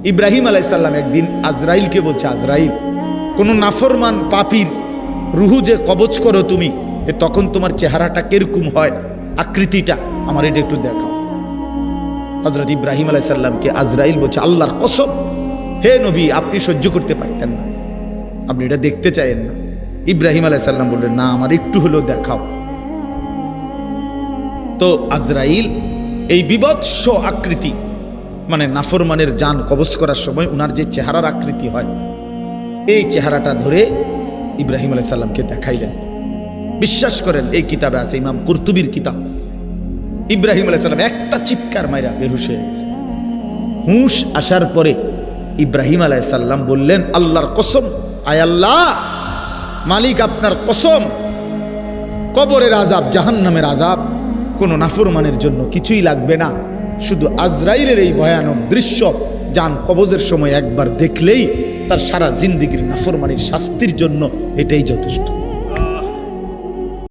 ইব্রাহিম আলাইহিস সালাম একদিন আজরাইলকে বলছে, আজরাইল, কোনো নাফরমান পাপীর রুহু যে কবজ করো তুমি, তখন তোমার চেহারাটা কিরকম হয়, আকৃতিটা আমার এটা একটু দেখাও। হযরত ইব্রাহিম আলাইহিস সালামকে আজরাইল বলছে, আল্লাহর কসম হে নবী, আপনি সহ্য করতে পারতেন না, আপনি এটা দেখতে চাইেন না। ইব্রাহিম আলাইহিস সালাম বললেন, না, আমার একটু হলেও দেখাও। তো আজরাইল এই বিভৎস আকৃতি, মানে নাফরমানের জান কবজ করার সময় উনার যে চেহারার আকৃতি হয়, এই চেহারাটা ধরে ইব্রাহিম আলাইহিস সালামকে দেখাইলেন। বিশ্বাস করেন, এই কিতাবে আছে, ইমাম কুরতুবীর কিতাব। ইব্রাহিম আলাইহিস সালাম একটা চিৎকার মাইরা বেহুশ হয়ে গেছে। হুঁশ আসার পরে ইব্রাহিম আলাইহিস সালাম বললেন, আল্লাহর কসম, আয় আল্লাহ, মালিক আপনার কসম, কবরের আযাব, জাহান্নামের আযাব কোনো নাফরমানের জন্য কিছুই লাগবে না, শুধু আজরাইলের এই ভয়ানক দৃশ্য জান কবজের সময় একবার দেখলেই তার সারা জিন্দেগীর নাফরমানির শাস্তির জন্য এটাই যথেষ্ট।